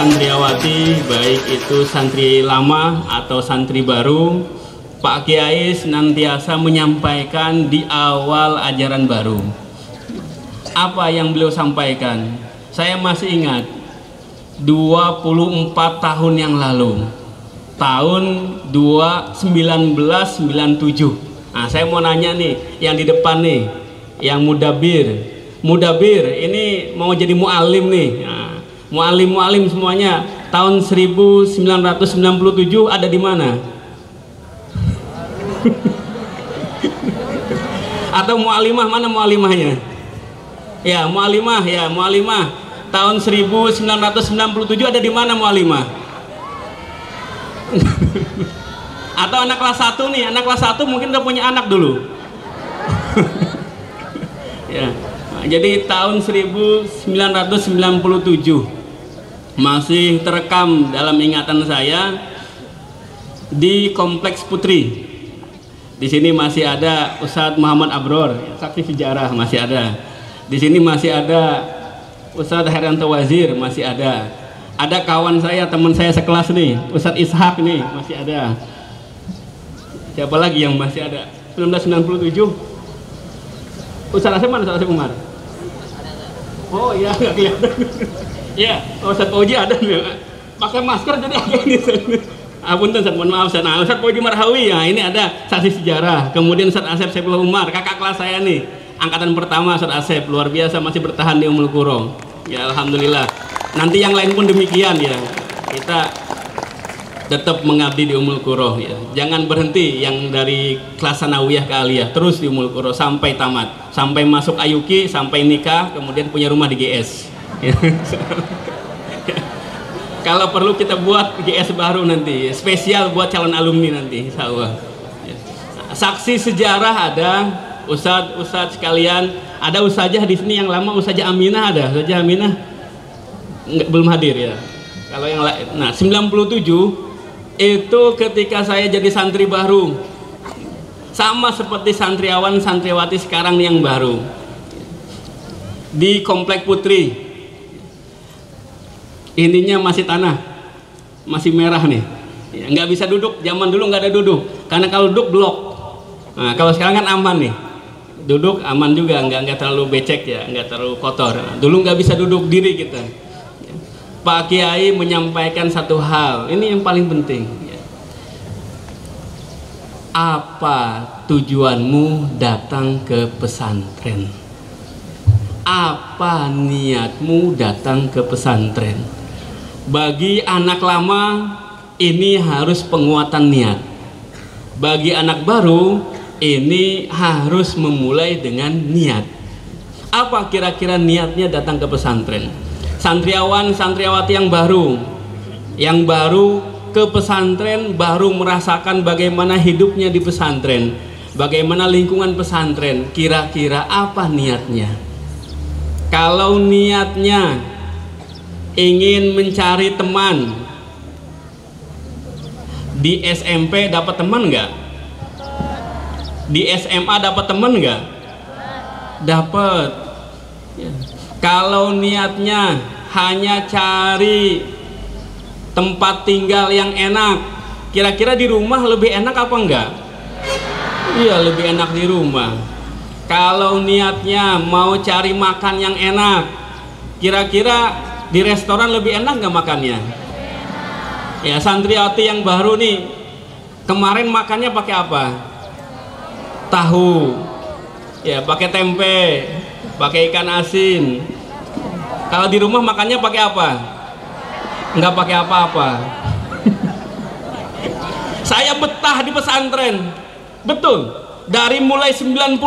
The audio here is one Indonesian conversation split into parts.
santriawati, baik itu santri lama atau santri baru, Pak Kiai senantiasa menyampaikan di awal ajaran baru. Apa yang beliau sampaikan? Saya masih ingat 24 tahun yang lalu, tahun 1997. Nah, saya mau nanya nih, yang di depan nih, yang mudabir ini mau jadi mu'alim nih. Nah, mu'alim semuanya tahun 1997 ada di mana? Atau mu'alimah, mana mu'alimahnya? Ya, mu'alimah tahun 1997 ada di mana mu'alimah? Atau anak kelas 1 nih, anak kelas 1 mungkin udah punya anak dulu. Ya. Jadi tahun 1997 masih terekam dalam ingatan saya di Kompleks Putri. Di sini masih ada Ustadz Muhammad Abror, saksi sejarah masih ada. Di sini masih ada Ustadz Herianto Wazir, masih ada. Ada kawan saya, teman saya sekelas nih, Ustadz Ishak nih, masih ada. Siapa lagi yang masih ada? 1997 Ustadz Asep mana? Ustadz Asep Umar? Oh iya, nggak kelihatan. Ya, Ustadz Fauji ada nih, pakai masker jadi agak ini. Apunten, mohon maaf. Nah, Ustadz Fauji Marhawi, ya ini ada saksi sejarah. Kemudian Ustadz Asep Saifullah Umar, kakak kelas saya nih, angkatan pertama. Ustadz Asep luar biasa, masih bertahan di Ummul Qura. Ya alhamdulillah. Nanti yang lain pun demikian ya. Kita tetap mengabdi di Ummul Qura ya. Jangan berhenti yang dari kelas sanawiyah ke aliyah, terus di Ummul Qura sampai tamat, sampai masuk Ayuki, sampai nikah, kemudian punya rumah di GS. Ya. Kalau perlu kita buat GS baru nanti, spesial buat calon alumni nanti, insya Allah. Ya. Saksi sejarah ada, ustadz sekalian, ada ustazah di sini yang lama, ustazah Aminah ada, ustazah Aminah belum hadir ya. Kalau yang lain, nah 97 itu ketika saya jadi santri baru, sama seperti santriawan santriawati sekarang yang baru di Komplek Putri. Ininya masih tanah, masih merah nih ya, nggak bisa duduk. Zaman dulu nggak ada duduk, karena kalau duduk blok. Nah, kalau sekarang kan aman nih, duduk aman juga, nggak terlalu becek ya, nggak terlalu kotor. Nah, dulu nggak bisa duduk diri kita. Pak Kiai menyampaikan satu hal, ini yang paling penting. Apa tujuanmu datang ke pesantren? Apa niatmu datang ke pesantren? Bagi anak lama ini harus penguatan niat. Bagi anak baru ini harus memulai dengan niat. Apa kira-kira niatnya datang ke pesantren? Santriawan santriawati yang baru ke pesantren, baru merasakan bagaimana hidupnya di pesantren, bagaimana lingkungan pesantren, kira-kira apa niatnya? Kalau niatnya ingin mencari teman, di SMP dapat teman nggak? Di SMA dapat teman nggak? Dapat. Kalau niatnya hanya cari tempat tinggal yang enak, kira-kira di rumah lebih enak apa enggak? Iya, lebih enak di rumah. Kalau niatnya mau cari makan yang enak, kira-kira di restoran lebih enak nggak makannya? Ya, santriwati yang baru nih, kemarin makannya pakai apa? Tahu, ya pakai tempe, pakai ikan asin. Kalau di rumah makannya pakai apa? Nggak pakai apa-apa. Saya betah di pesantren, betul. Dari mulai 97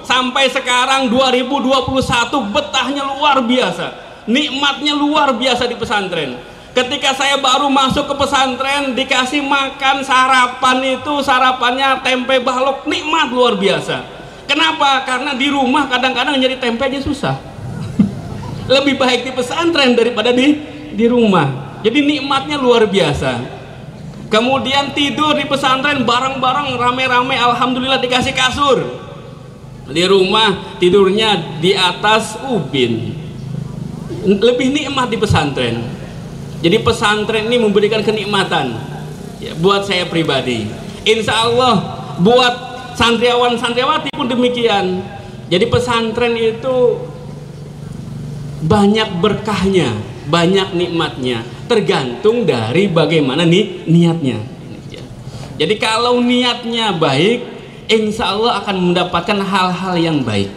sampai sekarang 2021, betahnya luar biasa, nikmatnya luar biasa di pesantren. Ketika saya baru masuk ke pesantren, dikasih makan sarapan, itu sarapannya tempe balok, nikmat luar biasa. Kenapa? Karena di rumah kadang-kadang nyari tempe aja susah. Lebih baik di pesantren daripada di rumah. Jadi nikmatnya luar biasa. Kemudian tidur di pesantren bareng-bareng rame-rame, alhamdulillah dikasih kasur. Di rumah tidurnya di atas ubin. Lebih nikmat di pesantren. Jadi pesantren ini memberikan kenikmatan ya, buat saya pribadi. Insya Allah buat santriawan-santriawati pun demikian. Jadi pesantren itu banyak berkahnya, banyak nikmatnya, tergantung dari bagaimana nih niatnya. Jadi kalau niatnya baik, insya Allah akan mendapatkan hal-hal yang baik.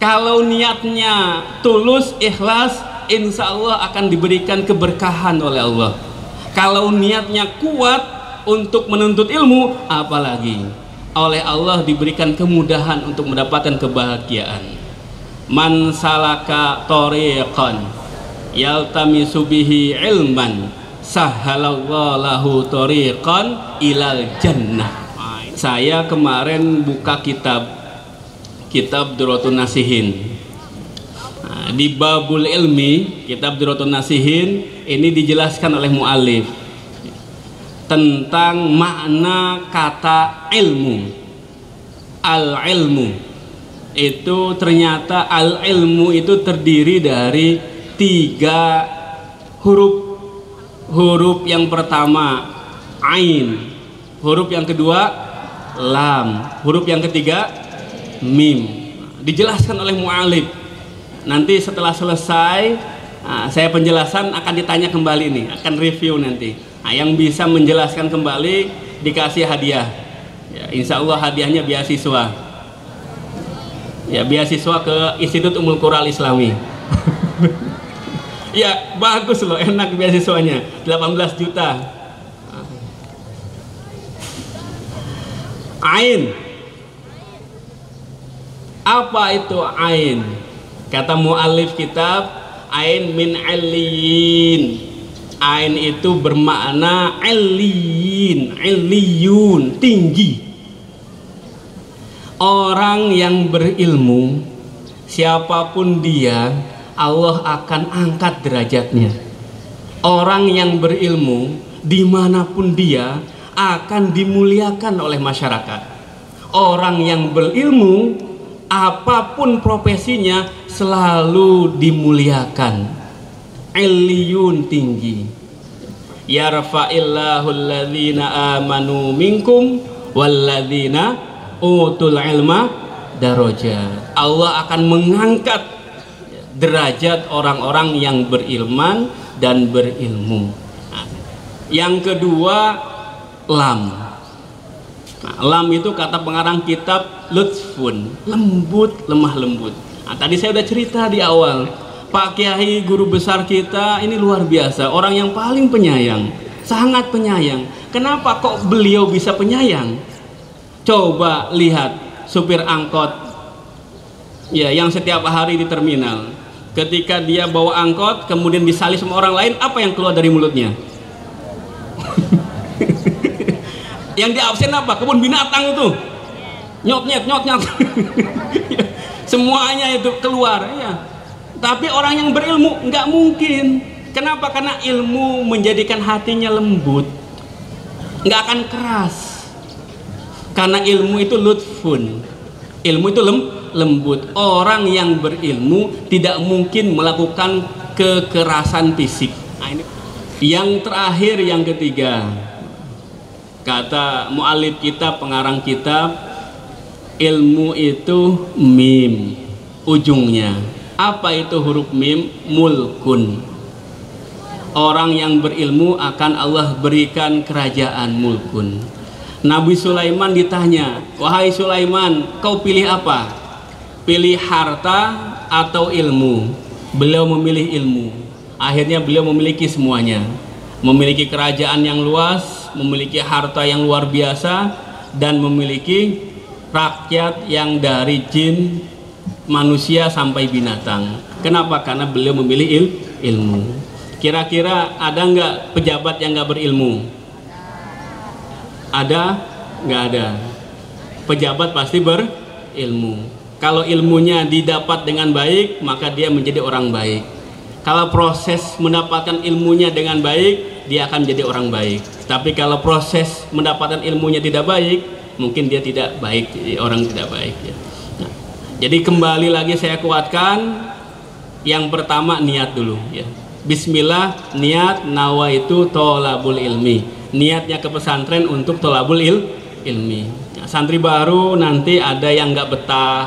Kalau niatnya tulus, ikhlas, insya Allah akan diberikan keberkahan oleh Allah. Kalau niatnya kuat untuk menuntut ilmu, apalagi oleh Allah diberikan kemudahan untuk mendapatkan kebahagiaan. Man salaka tariqan yaltamisu bihi ilman sahhalallahu lahu tariqan ilal jannah. Saya kemarin buka kitab Durratun Nasihin. Nah, di babul ilmi, kitab Durratun Nasihin ini dijelaskan oleh mu'alif tentang makna kata ilmu. Al-ilmu itu ternyata al-ilmu itu terdiri dari 3 huruf. Huruf yang pertama ain, huruf yang kedua lam, huruf yang ketiga mim. Dijelaskan oleh mu'alif. Nanti setelah selesai saya penjelasan akan ditanya kembali nih, akan review nanti. Nah, yang bisa menjelaskan kembali dikasih hadiah ya, insya Allah hadiahnya beasiswa ya, beasiswa ke Institut Ummul Qura Islami. Ya bagus loh, enak beasiswanya, 18 juta. Ain, apa itu ain? Kata mu'alif kitab, ain min aliyin. Ain itu bermakna aliyin, aliyun, tinggi. Orang yang berilmu, siapapun dia, Allah akan angkat derajatnya. Orang yang berilmu, dimanapun dia, akan dimuliakan oleh masyarakat. Orang yang berilmu, apapun profesinya, selalu dimuliakan. Aliyun, tinggi. Yarfa'illahu alladhina amanu minkum walladhina utul ilma darajat. Allah akan mengangkat derajat orang-orang yang berilman dan berilmu. Yang kedua lam. Lam itu kata pengarang kitab lutfun, lembut, lemah lembut. Tadi saya udah cerita di awal, Pak Kiai guru besar kita ini luar biasa, orang yang paling penyayang, sangat penyayang. Kenapa kok beliau bisa penyayang? Coba lihat supir angkot ya, yang setiap hari di terminal, ketika dia bawa angkot kemudian disalib sama orang lain, apa yang keluar dari mulutnya? Yang di absen apa? Kebun binatang itu, nyot nyet nyot nyot. Semuanya itu keluar ya. Tapi orang yang berilmu nggak mungkin. Kenapa? Karena ilmu menjadikan hatinya lembut, nggak akan keras. Karena ilmu itu lutfun, ilmu itu lembut. Orang yang berilmu tidak mungkin melakukan kekerasan fisik. Nah, ini. Yang terakhir, yang ketiga, kata mu'alif kitab, pengarang kitab, ilmu itu mim ujungnya. Apa itu huruf mim? Mulkun. Orang yang berilmu akan Allah berikan kerajaan mulkun. Nabi Sulaiman ditanya, wahai Sulaiman, kau pilih apa? Pilih harta atau ilmu? Beliau memilih ilmu. Akhirnya beliau memiliki semuanya. Memiliki kerajaan yang luas, memiliki harta yang luar biasa, dan memiliki rakyat yang dari jin, manusia sampai binatang. Kenapa? Karena beliau memilih ilmu. Kira-kira ada nggak pejabat yang nggak berilmu? Ada? Nggak ada. Pejabat pasti berilmu. Kalau ilmunya didapat dengan baik, maka dia menjadi orang baik. Kalau proses mendapatkan ilmunya dengan baik, dia akan menjadi orang baik. Tapi kalau proses mendapatkan ilmunya tidak baik, mungkin dia tidak baik, orang tidak baik ya. Jadi kembali lagi saya kuatkan, yang pertama niat dulu ya. Bismillah, niat nawaitu tolabul ilmi. Niatnya ke pesantren untuk tolabul ilmi. Ya, santri baru nanti ada yang nggak betah,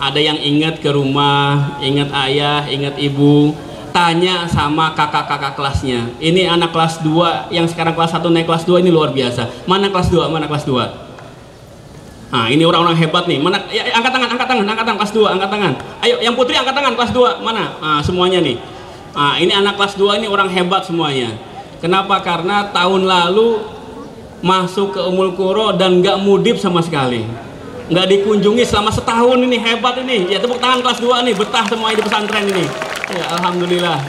ada yang ingat ke rumah, ingat ayah, ingat ibu. Tanya sama kakak-kakak kelasnya. Ini anak kelas 2 yang sekarang kelas 1 naik kelas 2, ini luar biasa. Mana kelas 2? Mana kelas 2? Nah, ini orang-orang hebat nih. Mana? Ya, angkat tangan kelas 2, angkat tangan. Ayo, yang putri angkat tangan kelas 2. Mana? Nah, semuanya nih. Nah, ini anak kelas 2 ini orang hebat semuanya. Kenapa? Karena tahun lalu masuk ke Ummul Qura dan nggak mudip sama sekali. Nggak dikunjungi selama setahun, ini hebat ini. Ya, tepuk tangan kelas 2 nih, betah semuanya di pesantren ini. Ya, alhamdulillah.